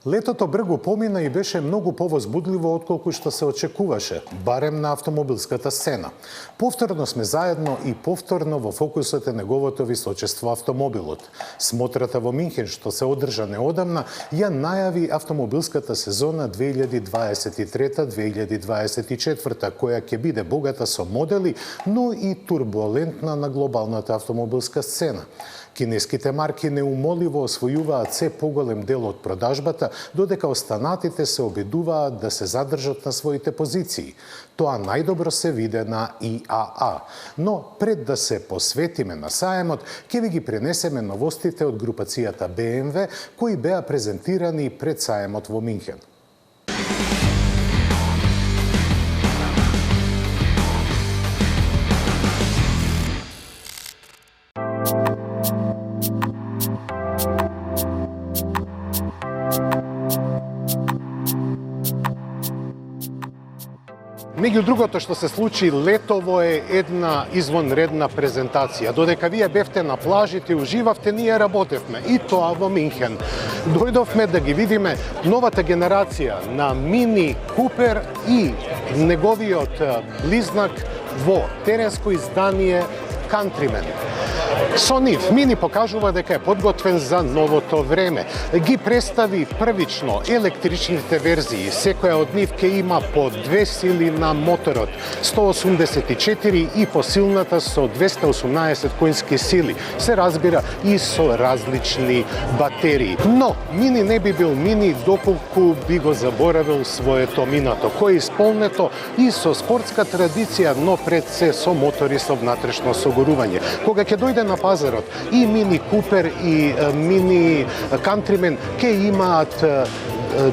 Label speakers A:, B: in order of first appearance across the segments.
A: Летото бргу помина и беше многу повозбудливо отколку што се очекуваше, барем на автомобилската сцена. Повторно сме заедно и повторно во фокусот е неговото височество автомобилот. Смотрата во Минхен, што се одржа неодамна, ја најави автомобилската сезона 2023-2024, која ќе биде богата со модели, но и турбулентна на глобалната автомобилска сцена. Кинеските марки неумоливо освојуваат се поголем дел од продажбата, додека останатите се обидуваат да се задржат на своите позиции. Тоа најдобро се виде на ИАА. Но пред да се посветиме на саемот, ќе ви ги пренесеме новостите од групацијата BMW, кои беа презентирани пред саемот во Минхен. Меѓу другото што се случи летово е една извонредна презентација. Додека вие бевте на плажите и уживавте, ние работевме. И тоа во Минхен. Дојдовме да ги видиме новата генерација на Мини Купер и неговиот близнак во теренско издание Countryman. Со нив Мини покажува дека е подготвен за новото време. Ги представи првично електричните верзии. Секоја од нив ќе има по 2 сили на моторот, 184 и посилната со 218 коњски сили. Се разбира и со различни батерии. Но Мини не би бил Мини доколку би го заборавил своето минато, кој е исполнето и со спортска традиција, но пред се со мотори со внатрешно согорување. Кога ќе дојде на пазарот и Мини Купер и Мини Countryman ќе имаат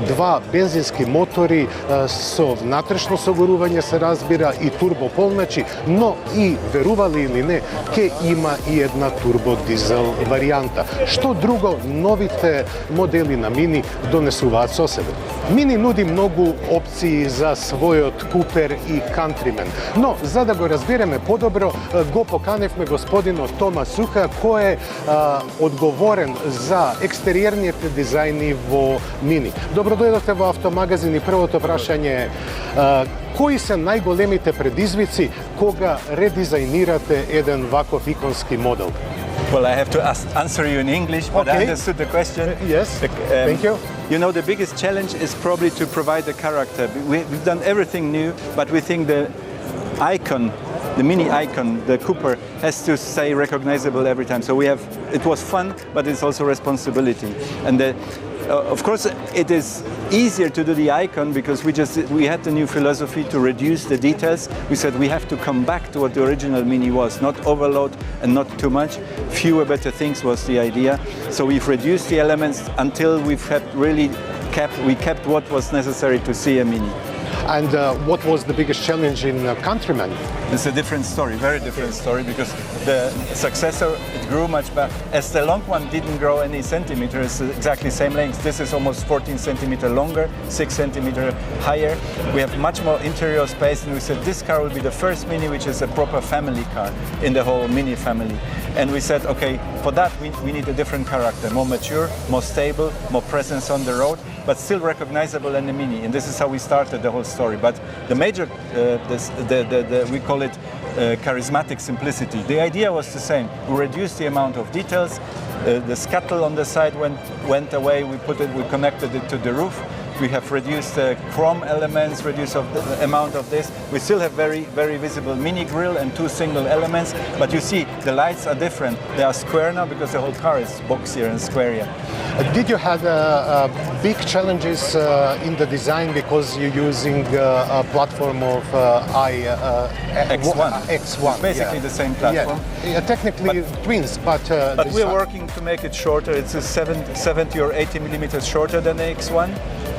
A: два бензински мотори со внатрешно согорување, се разбира, и турбополначи, но и, верували или не, ќе има и една турбодизел варијанта. Што друго новите модели на Мини донесуваат со себе? Мини нуди многу опции за својот Купер и Countryman, но за да го разбереме подобро, го поканевме господинот Тома Суха, кој е одговорен за екстериерните дизајни во Мини. Добро дојдовте во Автомагазин и првото прашање е кои се најголемите предизвици кога редизајнирате еден ваков иконски модел?
B: Well, I have to answer you in English, but I understood the question.
A: Yes, thank you.
B: You know, the biggest challenge is probably to provide a character. We've done everything new, but we think the icon, the Mini icon, the Cooper, has to stay recognizable every time. So it was fun, but it's also responsibility. And of course, it is easier to do the icon because we had the new philosophy to reduce the details. We said we have to come back to what the original Mini was, not overload and not too much. Fewer better things was the idea. So we've reduced the elements until we kept what was necessary to see a Mini.
A: And what was the biggest challenge in Countryman?
B: It's a different story, very different story, because the successor, it grew much better. As the long one didn't grow any centimeters, it's exactly same length. This is almost 14 centimeters longer, 6 centimeters higher. We have much more interior space, and we said this car will be the first Mini which is a proper family car in the whole Mini family. And we said, okay, for that we need a different character, more mature, more stable, more presence on the road, but still recognizable in the Mini. And this is how we started the whole story. But the major, we call it charismatic simplicity. The idea was the same. We reduced the amount of details. The scuttle on the side went away. We connected it to the roof. We have reduced the chrome elements, reduced the amount of this. We still have very, very visible Mini grille and 2 single elements, but you see the lights are different. They are square now because the whole car is boxier and squarier.
A: Did you have big challenges in the design because you're using a platform of
B: X1?
A: X1,
B: it's basically the same platform.
A: Yeah, technically twins, but
B: we're working to make it shorter. It's a 70 or 80 millimeters shorter than the X1.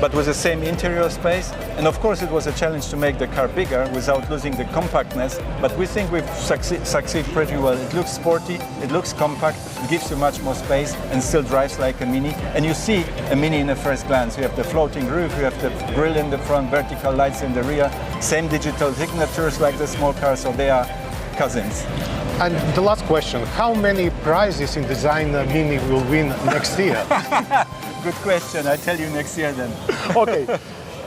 B: but with the same interior space. And of course, it was a challenge to make the car bigger without losing the compactness. But we think we've succeeded pretty well. It looks sporty, it looks compact, it gives you much more space and still drives like a Mini. And you see a Mini in the first glance. You have the floating roof, you have the grille in the front, vertical lights in the rear, same digital signatures like the small car, so they are cousins.
A: And the last question, how many prizes in design Mini will win next year?
B: Good question. I tell you next year then.
A: Okay.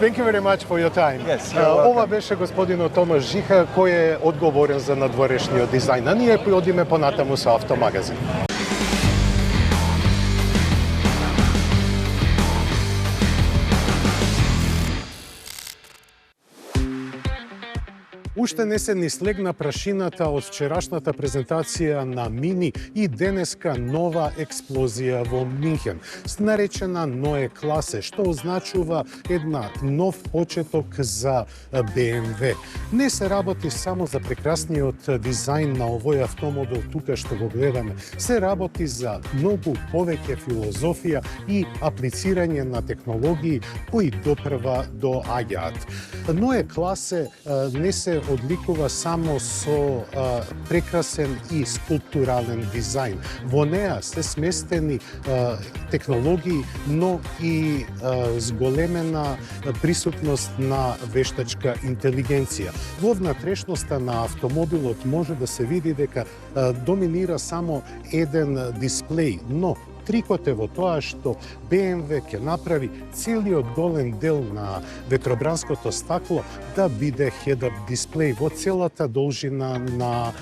A: Thank you very much for your time.
B: Yes, you're welcome.
A: Ова беше господинот Томаш Жиха, кој е одговорен за надворешниот дизајн. А ние одиме понатаму со Автомагазин. Уште не се ни слегна прашината од вчерашната презентација на Мини и денеска нова експлозија во Минхен, наречена Neue Klasse, што означува една нов почеток за BMW. Не се работи само за прекрасниот дизајн на овој автомобил тука што го гледаме. Се работи за многу повеќе филозофија и аплицирање на технологии кои допрва доаѓаат. Neue Klasse не се одликува само со прекрасен и скулптурален дизајн. Во неа се сместени технологии, но и зголемена присутност на вештачка интелигенција. Во внатрешноста на автомобилот може да се види дека доминира само еден дисплеј, но трикот е во тоа што BMW ќе направи целиот долен дел на ветробранското стакло да биде head-up дисплеј во целата должина на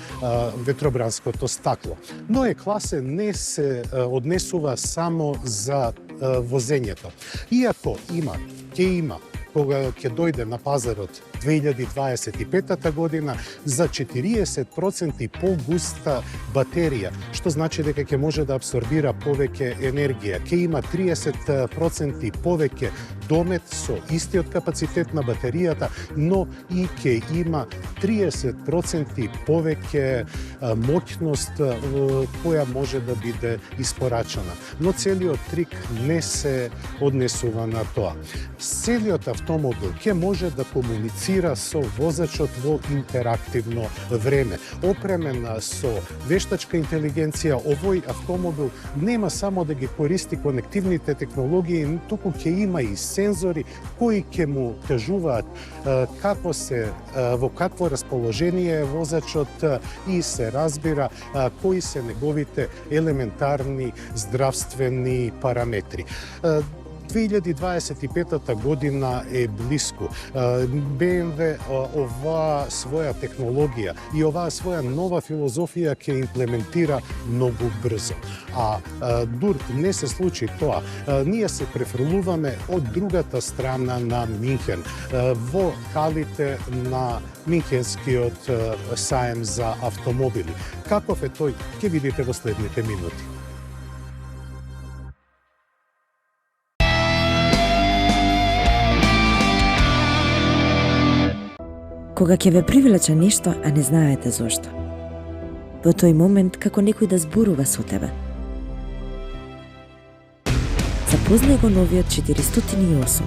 A: ветробранското стакло. Neue Klasse не се однесува само за возењето. Иако ќе има кога ќе дојде на пазарот 2025 година за 40% по-густа батерија, што значи дека ќе може да абсорбира повеќе енергија. Ќе има 30% повеќе домет со истиот капацитет на батеријата, но и ќе има 30% повеќе моќност која може да биде испорачана. Но целиот трик не се однесува на тоа. Целиот автомобил ќе може да комуницира со возачот во интерактивно време. Опремен со вештачка интелигенција, овој автомобил нема само да ги користи конективните технологии, туку ќе има и сензори кои ќе му кажуваат како се, во какво расположение е возачот и се разбира кои се неговите елементарни здравствени параметри. 2025 година е близко. BMW оваа своја технологија и оваа своја нова филозофија ќе имплементира многу брзо. А дур не се случи тоа. Ние се префрлуваме од другата страна на Минхен, во халите на Минхенскиот саем за автомобили. Каков е тој, ќе видите во следните минути.
C: Кога ќе ве привлече нешто, а не знаете зошто. Во тој момент како некој да зборува со тебе. Запознај го новиот 408,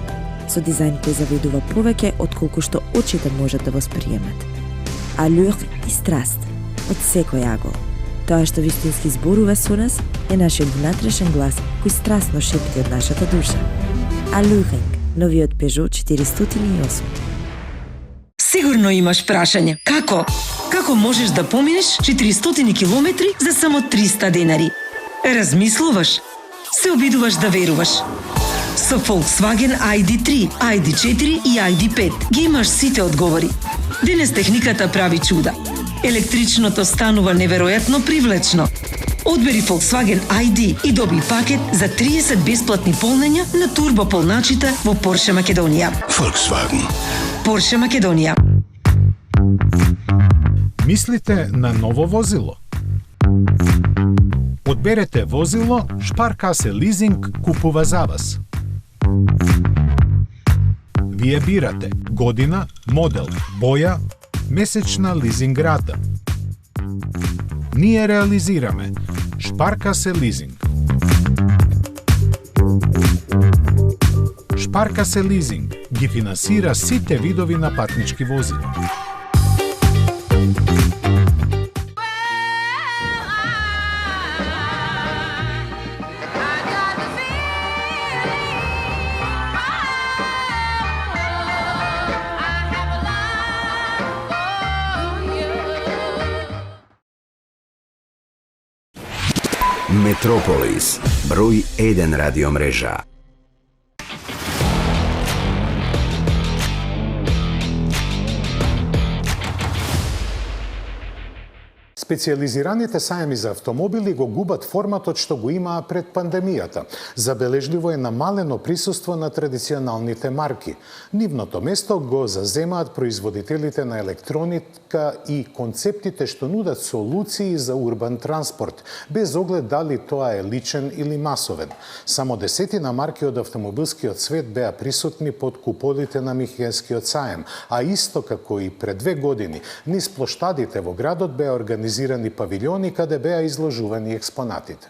C: со дизајн кој завидува повеќе отколку што очите можат да восприемат. Алюр и страст од секој агол. Тоа што вистински зборува со нас е нашиот внатрешен глас кој страстно шепти од нашата душа. Алюринг, новиот Peugeot 408.
D: Сигурно имаш прашање. Како? Како можеш да поминеш 400 километри за само 300 денари? Размислуваш? Се обидуваш да веруваш. Со Volkswagen ID3, ID4 и ID5 ги имаш сите одговори. Денес техниката прави чуда. Електричното станува неверојатно привлечно. Одбери Volkswagen ID и доби пакет за 30 бесплатни полнења на турбополначите во Porsche Македонија.
E: Volkswagen.
D: Porsche Македонија.
F: Мислите на ново возило? Одберете возило, Шпаркасе лизинг купува за вас. Вие бирате година, модел, боја, месечна лизинг рата. Ние реализираме Шпаркасе лизинг. Шпарка се лизинг ги финансира сите видови на патнички возила.
E: Metropolis, broj 1 radio mreža.
A: Специјализираните сајми за автомобили го губат форматот што го имаа пред пандемијата. Забележливо е намалено присуство на традиционалните марки. Нивното место го заземаат производителите на електроника и концептите што нудат солуции за урбан транспорт, без оглед дали тоа е личен или масовен. Само десетина марки од автомобилскиот свет беа присутни под куполите на Михиенскиот саем, а исто како и пред 2 години, низ плоштадите во градот беа организирани павилиони каде беа изложувани експонатите.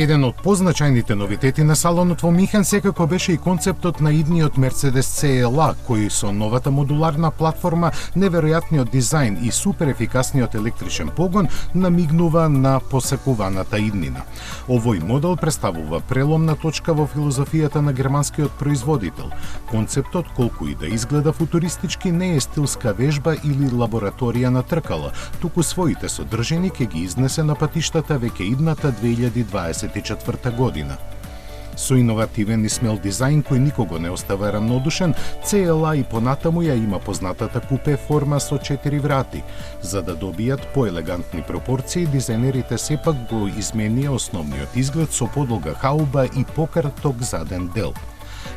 F: Еден од позначајните новитети на салонот во Михен секако беше и концептот на идниот Mercedes CLA, кој со новата модуларна платформа, неверојатниот дизајн и суперефикасниот електричен погон намигнува на посекуваната иднина. Овој модел представува преломна точка во филозофијата на германскиот производител. Концептот, колку и да изгледа футуристички, не е стилска вежба или лабораторија на тркала, туку своите содржини ќе ги изнесе на патиштата веќе идната 2024 година. Со иновативен и смел дизајн кој никого не остава рамнодушен, CLA и понатаму ја има познатата купе форма со 4 врати. За да добијат поелегантни пропорции, дизајнерите сепак го изменија основниот изглед со подолга хауба и пократок заден дел.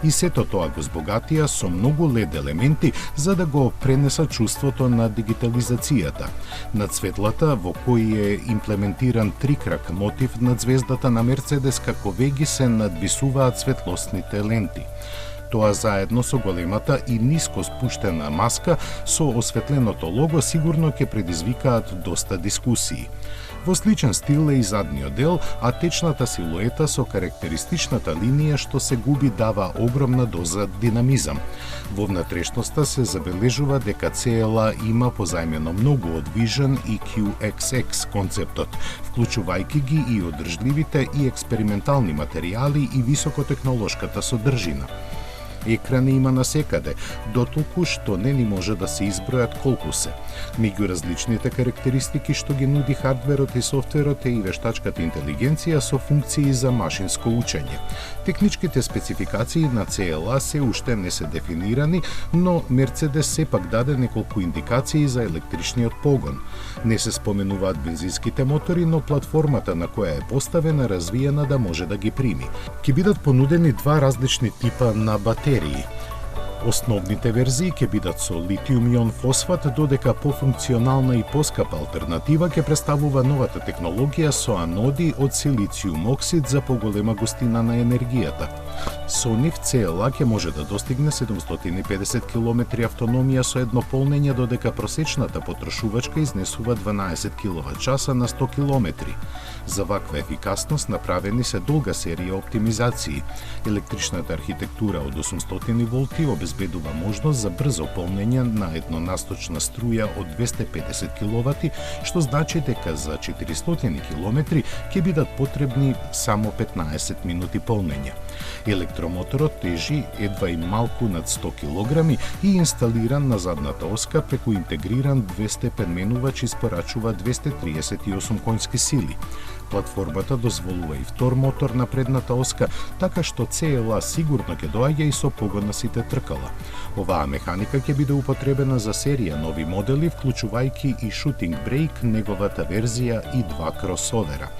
F: И сето тоа го збогатија со многу LED елементи за да го пренесат чувството на дигитализацијата. Над светлата, во кој е имплементиран трикрак мотив над звездата на Мерцедес, како веги се надвисуваат светлосните ленти. Тоа заедно со големата и ниско спуштена маска со осветленото лого сигурно ќе предизвикаат доста дискусии. Во сличен стил е и задниот дел, а течната силуета со карактеристичната линија што се губи дава огромна доза динамизам. Во внатрешноста се забележува дека CLA има позајмено многу од Vision и QXX концептот, вклучувајќи ги и одржливите и експериментални материјали и високотехнолошката содржина. Екрани има насекаде, дотолку што не ни може да се избројат колку се. Меѓу различните карактеристики што ги нуди хардверот и софтверот е и вештачката интелигенција со функции за машинско учење. Техничките спецификации на CLA се уште не се дефинирани, но Мерцедес сепак даде неколку индикации за електричниот погон. Не се споменуваат бензинските мотори, но платформата на која е поставена развиена да може да ги прими. Ќе бидат понудени два различни типа на батерии. Основните верзии ќе бидат со литиум-ион фосфат, додека пофункционална и поскапа алтернатива ќе представува новата технологија со аноди од силициум оксид за поголема густина на енергијата. Со нив CLA ќе може да достигне 750 км автономија со едно полнење, додека просечната потрошувачка изнесува 12 кWh на 100 км. За ваква ефикасност направени се долга серија оптимизации. Електричната архитектура од 800 волти обезбедува можност за брзо полнење на еднонасточна струја од 250 кW, што значи дека за 400 км ќе бидат потребни само 15 минути полнење. Електромоторот тежи едва и малку над 100 кг и инсталиран на задната оска преку интегриран 2-степен менувач испорачува 238 конски сили. Платформата дозволува и втор мотор на предната оска, така што CLA сигурно ќе доаѓа и со погон на сите тркала. Оваа механика ќе биде употребена за серија нови модели, вклучувајќи и Shooting Brake, неговата верзија и 2 кросовера.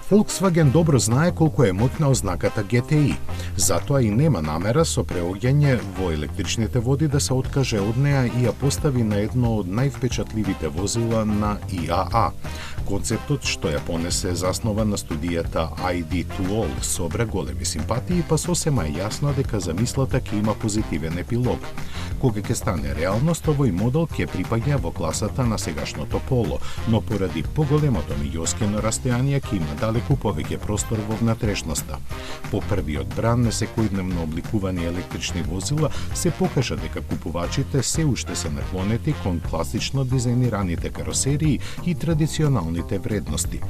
F: Volkswagen добро знае колку е моќна ознаката GTI, затоа и нема намера со преоѓање во електричните води да се откаже од неа и ја постави на едно од највпечатливите возила на IAA. Концептот што ја понесе заснова на студијата ID2All собра големи симпатии, па сосема е јасно дека замислата ќе има позитивен епилог. Кога ќе стане реалност, овој модел ќе припаѓа во класата на сегашното Polo, но поради поголемото меѓуоскено растојание ќе има далеку повеќе простор во внатрешноста. По првиот бран на секојдневно обликувани електрични возила се покажа дека купувачите се уште се наклонети кон класично дизајнираните каросерии и традиционалните вредности.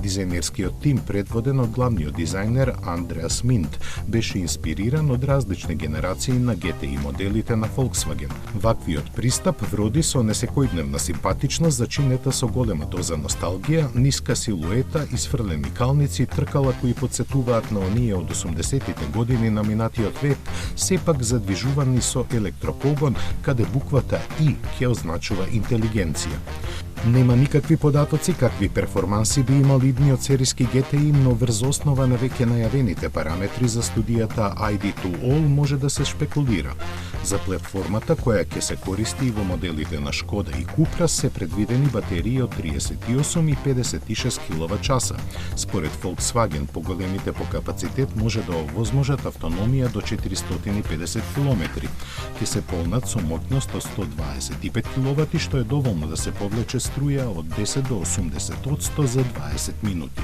F: Дизајнерскиот тим, предводен од главниот дизајнер Андреас Минт, беше инспириран од различни генерации на GTI моделите на Volkswagen. Ваквиот пристап вроди со несекојдневна симпатичност зачинета со голема доза носталгија, ниска силуета, исфрлени калници, тркала кои подсетуваат на оние од 80-тите години на минатиот век, сепак задвижувани со електропогон, каде буквата И ќе означува интелигенција. Нема никакви податоци какви перформанси би имал идниот сериски GTI, но врз основа на веќе најавените параметри за студијата ID2All може да се шпекулира. За платформата која ќе се користи во моделите на Шкода и Купра се предвидени батерии од 38 и 56 киловат-часа. Според Volkswagen, поголемите по капацитет може да овозможат автономија до 450 км. Ќе се полнат со моќност од 125 киловати, што е доволно да се повлече струја од 10 до 80% за 20 минути.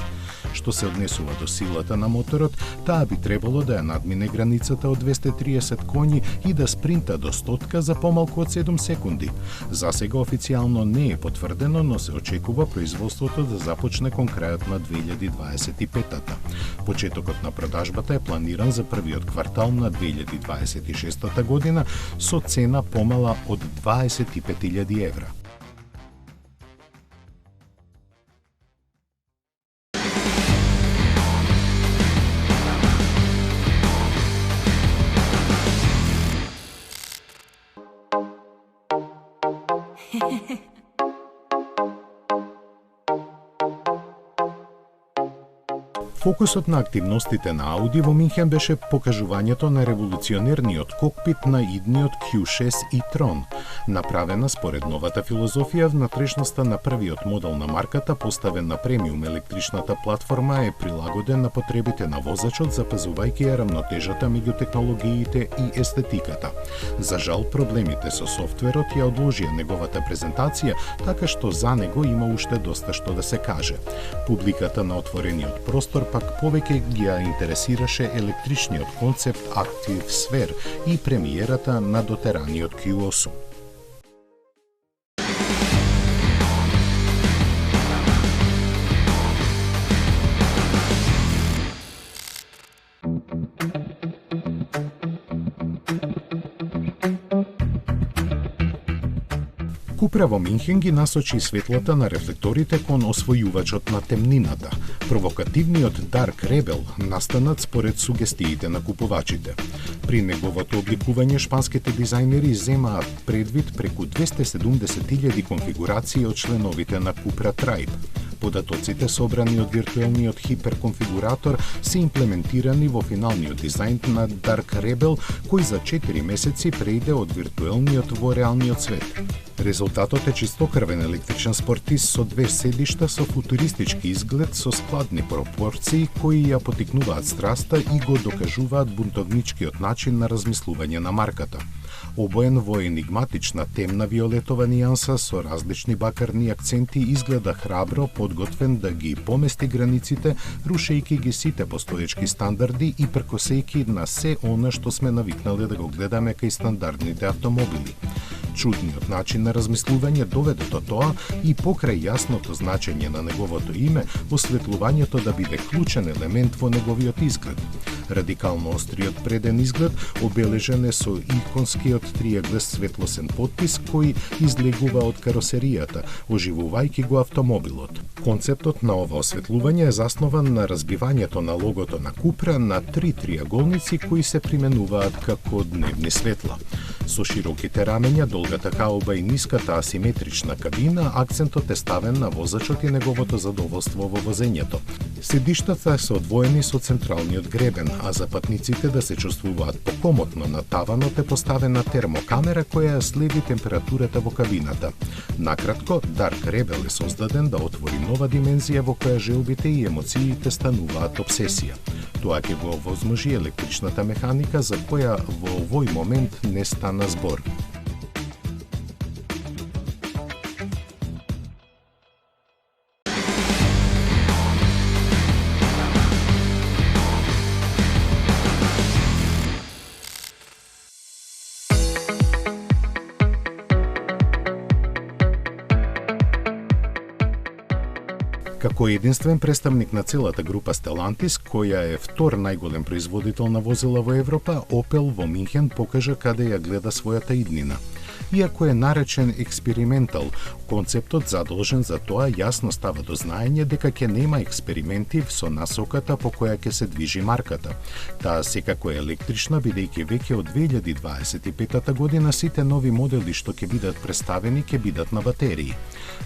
F: Што се однесува до силата на моторот, таа би требало да ја надмине границата од 230 коњи и да спринта до 100 за помалку од 7 секунди. Засега официјално не е потврдено, но се очекува производството да започне кон крајот на 2025-та. Почетокот на продажбата е планиран за првиот квартал на 2026 година со цена помала од 25.000 евра. Фокусот на активностите на Ауди во Минхен беше покажувањето на револуционерниот кокпит на идниот Q6 e-tron, направена според новата филозофија. Внатрешноста на првиот модел на марката, поставен на премиум електричната платформа, е прилагоден на потребите на возачот, запазувајќи ја рамнотежата меѓу технологиите и естетиката. За жал, проблемите со софтверот ја одложија неговата презентација, така што за него има уште доста што да се каже. Публиката на отворениот простор пак повеќе ги ја интересираше електричниот концепт Active Sphere и премиерата на дотераниот Q8. Купра во Минхен ги насочи светлата на рефлекторите кон освојувачот на темнината, провокативниот Dark Rebel, настанат според сугестиите на купувачите. При неговото обликување шпанските дизајнери земаат предвид преку 270.000 конфигурации од членовите на Купра Tribe. Податоците собрани од виртуелниот хиперконфигуратор се имплементирани во финалниот дизајн на Dark Rebel, кој за 4 месеци преиде од виртуелниот во реалниот свет. Резултатот е чистокрвен електричен спортист со две седишта со футуристички изглед со складни пропорции кои ја потикнуваат страста и го докажуваат бунтовничкиот начин на размислување на марката. Обоен во енигматична темна виолетова нијанса со различни бакарни акценти, изгледа храбро подготвен да ги помести границите, рушејќи ги сите постоечки стандарди и прекосејќи на се она што сме навикнале да го гледаме кај стандардните автомобили. Чудниот начин на размислување доведе до тоа и покрај јасното значење на неговото име, осветлувањето да биде клучен елемент во неговиот изглед. Радикално остриот преден изглед обележен е со иконскиот триаглест светлосен потпис кој излегува од каросеријата, оживувајќи го автомобилот. Концептот на ова осветлување е заснован на разбивањето на логото на Купра на три триаголници кои се применуваат како дневни светла. Со широките рамења, долгата хаоба и ниската асиметрична кабина, акцентот е ставен на возачот и неговото задоволство во возењето. Седиштата се одвоени со централниот гребен, а за патниците да се чувствуваат покомотно на таванот е поставена термокамера која следи температурата во кабината. Накратко, Dark Rebel е создаден да отвори нова димензија во која желбите и емоциите стануваат обсесија. Тоа ќе го овозможи електричната механика за која во овој момент не стана збор. Како единствен представник на целата група Stellantis, која е втор најголем производител на возила во Европа, Opel во Минхен покажа каде ја гледа својата иднина. Иако е наречен експериментал, концептот задолжен за тоа јасно става до знаење дека ќе нема експерименти со насоката по која ќе се движи марката. Таа секако е електрична, бидејќи веќе од 2025 година сите нови модели што ќе бидат представени ќе бидат на батерии.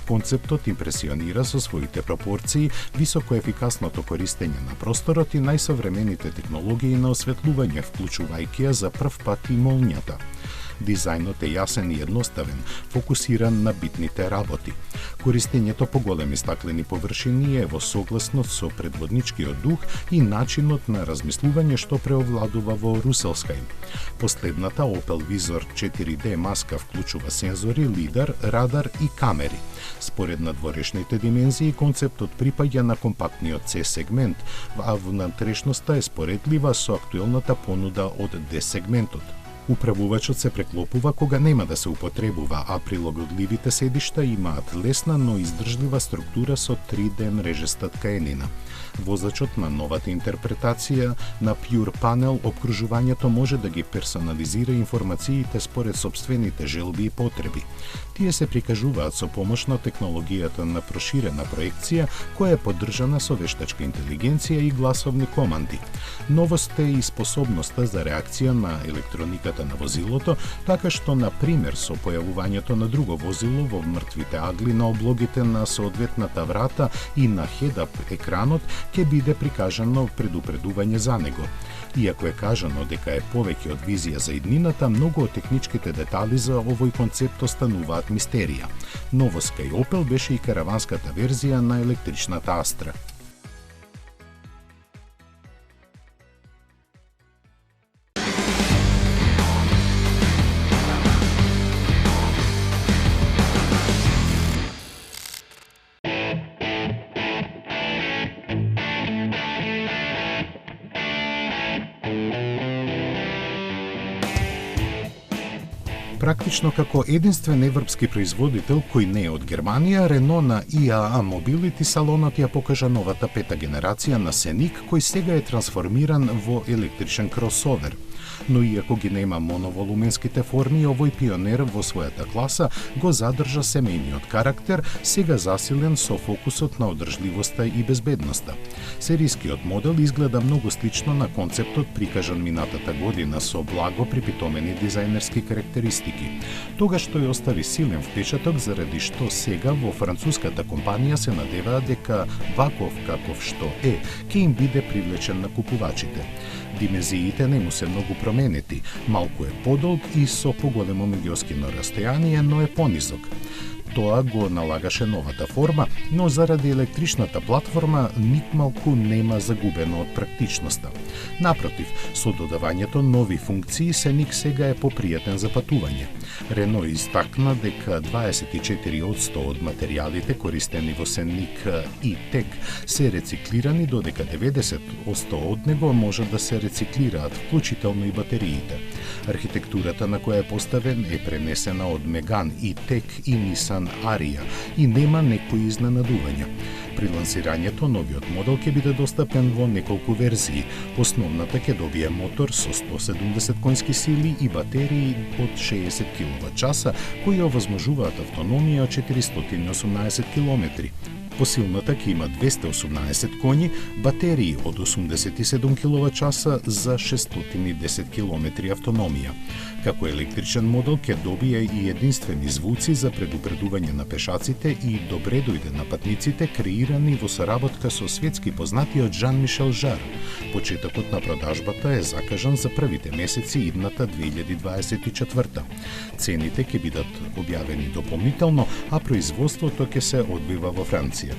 F: Концептот импресионира со своите пропорции, високо ефикасното користење на просторот и најсовремените технологии на осветлување, вклучувајќи ја за прв пат и молњата. Дизајнот е јасен и едноставен, фокусиран на битните работи. Користењето по големи стаклени површини е во согласност со предводничкиот дух и начинот на размислување што преовладува во Руселскај. Последната Opel Vizor 4D маска вклучува сензори, лидар, радар и камери. Според надворешните димензии, концептот припаѓа на компактниот C-сегмент, а внатрешноста е споредлива со актуелната понуда од D-сегментот. Управувачот се преклопува кога нема да се употребува, а прилагодливите седишта имаат лесна, но издржлива структура со 3D мрежеста ткаенина. Возачот на новата интерпретација на Pure Panel обкружувањето може да ги персонализира информациите според собствените желби и потреби. Тие се прикажуваат со помош на технологијата на проширена проекција, која е поддржана со вештачка интелигенција и гласовни команди. Новост е и способноста за реакција на електрониката на возилото, така што, на пример, со појавувањето на друго возило во мртвите агли на облогите на соодветната врата и на head-up екранот, ќе биде прикажано предупредување за него. Иако е кажано дека е повеќе од визија за иднината, многу од техничките детали за овој концепт остануваат мистерија. Новост кај Opel беше и караванската верзија на електричната Astra. Практично како единствен европски производител кој не е од Германија, Рено на IAA Mobility салонот ја покажа новата пета генерација на Сеник, кој сега е трансформиран во електричен кросовер. Но иако ги нема моноволуменските форми, овој пионер во својата класа го задржа семејниот карактер, сега засилен со фокусот на одржливоста и безбедноста. Серискиот модел изгледа многу слично на концептот прикажан минатата година со благо припитомени дизајнерски карактеристики. Тогаш тој остави силен впечаток заради што сега во француската компанија се надеваат дека ваков каков што е, ќе им биде привлечен на купувачите. Димензиите не му се многу променети, малку е подолг и со поголемо меѓуоскино растојание, но е понизок. Тоа го налагаше новата форма, но заради електричната платформа никмалку нема загубено од практичноста. Напротив, со додавањето нови функции, Сеник сега е попријатен за патување. Рено истакна дека 24% од материјалите користени во Сеник и Тек се рециклирани, додека 90% од него може да се рециклираат, вклучително и батериите. Архитектурата на која е поставен е пренесена од Меган и Тек и Нисан Арија и нема некои изненадувања. При лансирањето, новиот модел ќе биде достапен во неколку верзии. Основната ќе добие мотор со 170 конски сили и батерии од 60 кВт, кои овозможуваат автономија од 418 км. Посилната ќе има 218 коњи, батерии од 87 кВт за 610 км автономија. Како електричен модел ќе добие и единствени звуци за предупредување на пешаците и добре дојде на патниците, креирани во соработка со светски познатиот Жан-Мишел Жар. Почетокот на продажбата е закажан за првите месеци идната 2024. Цените ќе бидат објавени дополнително, а производството ќе се одвива во Франција.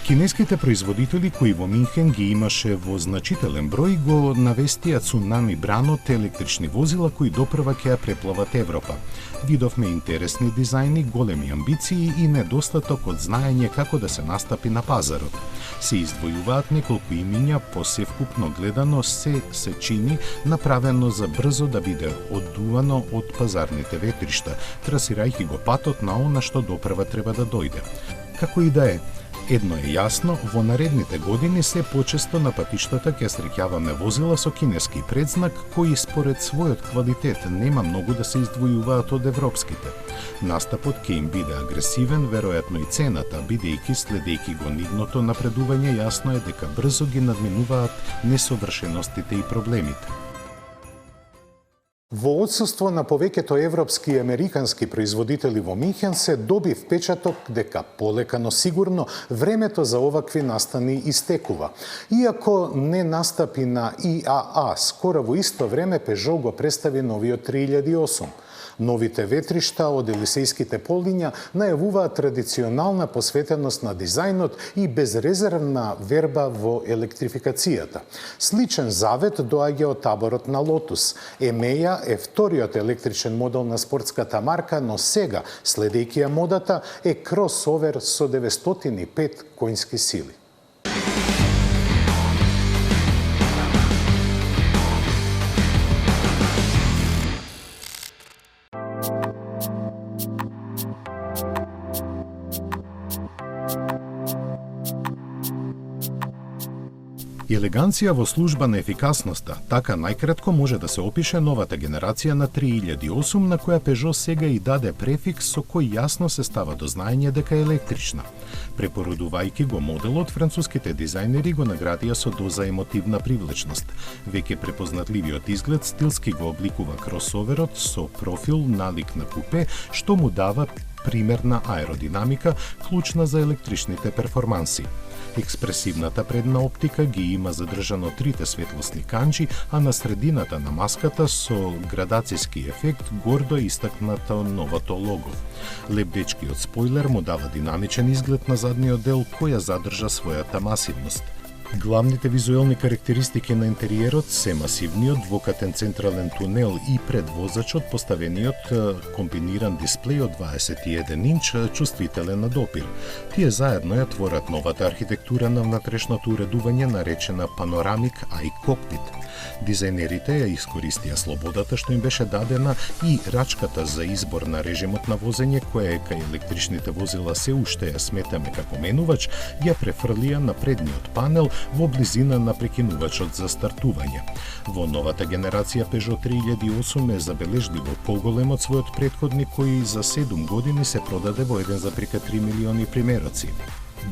F: Кинеските производители кои во Минхен ги имаше во значителен број го навестија цунами бранот електрични возила кои допрва ќе ја преплават Европа. Видовме интересни дизајни, големи амбиции и недостаток од знаење како да се настапи на пазарот. Се издвојуваат неколку имиња, по севкупно гледано се чини направено за брзо да биде оддувано од пазарните ветришта, трасирајќи го патот на она што допрва треба да дојде. Како и да е, едно е јасно, во наредните години се почесто на патиштата ќе среќаваме возила со кинески предзнак кои според својот квалитет нема многу да се издвојуваат од европските. Настапот ќе им биде агресивен, веројатно и цената, бидејќи следејќи го нивното напредување, јасно е дека брзо ги надминуваат несовршеностите и проблемите.
A: Во отсуство на повеќето европски и американски производители во Минхен се доби впечаток дека полека но сигурно времето за овакви настани истекува. Иако не настапи на ИАА, скоро во исто време Peugeot го представи новиот 3008. Новите ветришта од Елисејските полиња најавуваат традиционална посветеност на дизајнот и безрезервна верба во електрификацијата. Сличен завет доаѓа од таборот на Lotus. Емеја е вториот електричен модел на спортската марка, но сега, следејќи ја модата, е кросовер со 905 конски сили.
F: Елеганција во служба на ефикасноста, така најкратко може да се опише новата генерација на 3008 на која Peugeot сега и даде префикс со кој јасно се става до знаење дека е електрична. Препородувајќи го моделот, француските дизајнери го наградија со доза емотивна привлечност. Веќе препознатливиот изглед стилски го обликува кросоверот со профил налик на купе, што му дава примерна аеродинамика, клучна за електричните перформанси. Експресивната предна оптика ги има задржано трите светлосни канџи, а на средината на маската со градацијски ефект гордо е истакнато новото лого. Лебдечкиот спойлер му дава динамичен изглед на задниот дел која задржа својата масивност. Главните визуелни карактеристики на интериерот се масивниот двокатен централен тунел и пред возачот поставениот комбиниран дисплеј од 21 инч, чувствителен на допир. Тие заедно ја творат новата архитектура на внатрешното уредување наречена Panoramic Eye Cockpit. Дизајнерите ја искористија слободата што им беше дадена и рачката за избор на режимот на возење, која кај електричните возила се уште ја сметаме како менувач, ја префрлија на предниот панел во близина на прекинувачот за стартување. Во новата генерација Peugeot 3008 е забележливо поголем од својот претходник кој за 7 години се продаде во 1,3 милиони примероци.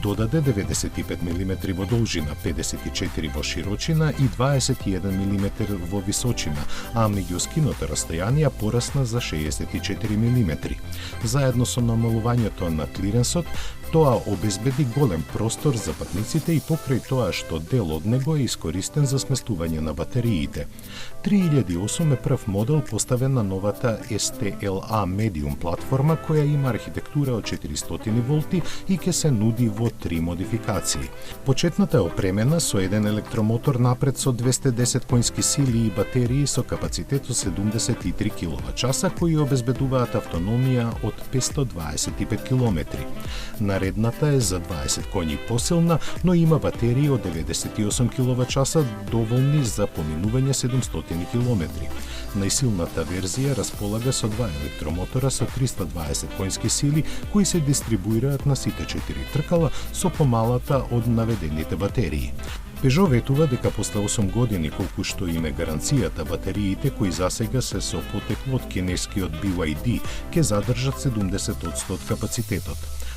F: Додаде 95 мм во должина, 54 во широчина и 21 мм во височина, а меѓу скиното расстојанија порасна за 64 мм. Заедно со намалувањето на клиренсот, Тоа обезбеди голем простор за патниците и покрај тоа што дел од него е искористен за сместување на батериите. 3008 е прв модел поставен на новата STLA Medium платформа која има архитектура од 400 волти и ќе се нуди во 3 модификации. Почетната е опремена со еден електромотор напред со 210 конски сили и батерии со капацитет од 73 киловат-часа кои обезбедуваат автономија од 525 км. Наредната е за 20 коњи посилна, но има батерии од 98 киловат-часа доволни за поминување 700 км. Најсилната верзија располага со два електромотора со 320 конски сили кои се дистрибуираат на сите 4 тркала со помалата од наведените батерии. Peugeot ветува дека после 8 години колку што им е гаранцијата, батериите кои засега се со потекло од кинескиот BYD ќе задржат 70% од капацитетот.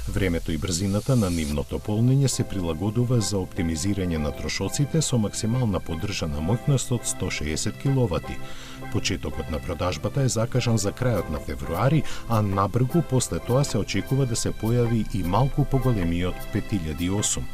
F: Времето и брзината на нивното полнење се прилагодува за оптимизирање на трошоците со максимална поддржана моќност од 160 кW. Почетокот на продажбата е закажан за крајот на февруари, а набргу после тоа се очекува да се појави и малку поголемиот 5008.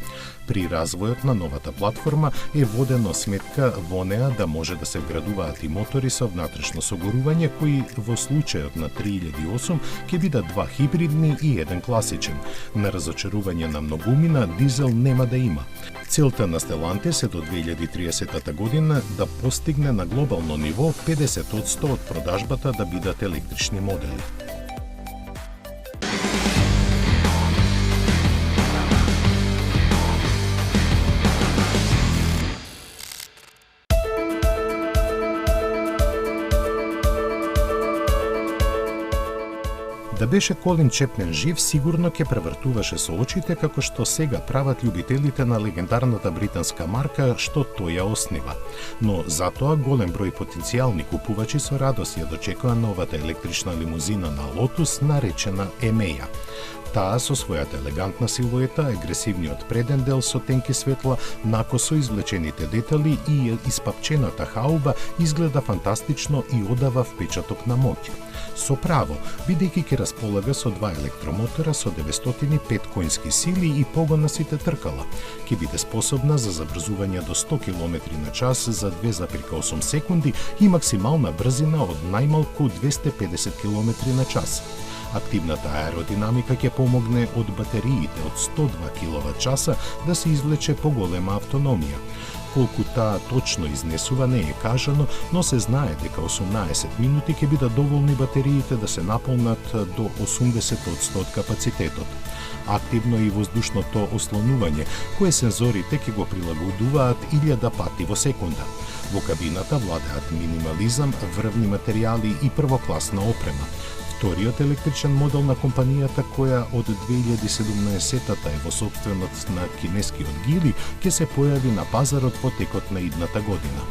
F: При развојот на новата платформа е водено сметка во неа да може да се вградуваат и мотори со внатрешно согорување кои во случајот на 3008 ќе бидат два хибридни и еден класичен. На разочарување на многумина, дизел нема да има. Целта на Stellantis е до 2030 година да постигне на глобално ниво 50% од продажбата да бидат електрични модели. Да беше Колин Чепмен жив, сигурно ќе превртуваше со очите како што сега прават љубителите на легендарната британска марка што тој ја оснива. Но затоа голем број потенцијални купувачи со радост ја дочекува новата електрична лимузина на Lotus наречена Емеја. Таа со својата елегантна силуета, агресивниот преден дел со тенки светла, накосо извлечените детали и испапчената хауба изгледа фантастично и одава впечаток на моќ. Со право, бидејќи ќе располага со два електромотора со 905 конски сили и погон на сите тркала, ќе биде способна за забрзување до 100 км на час за 2,8 секунди и максимална брзина од најмалку 250 км на час. Активната аеродинамика ќе помогне од батериите од 102 киловат-часа да се извлече поголема автономија. Колку таа точно изнесува не е кажано, но се знае дека 18 минути ќе бидат доволни батериите да се наполнат до 80% од капацитетот. Активно и воздушното ослонување, кое сензорите ќе го прилагодуваат 1000 пати во секунда. Во кабината владеат минимализам, врвни материјали и првокласна опрема. Вториот електричен модел на компанијата, која од 2017-та е во сопственост на кинескиот Гили, ќе се појави на пазарот во текот на идната година.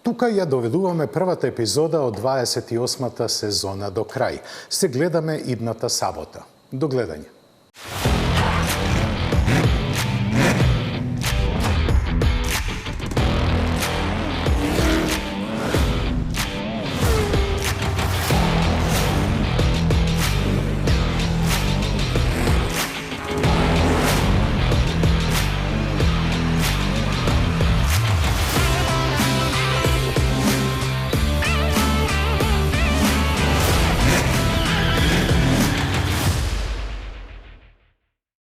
A: Тука ја доведуваме првата епизода од 28-та сезона до крај. Се гледаме идната сабота. До гледање.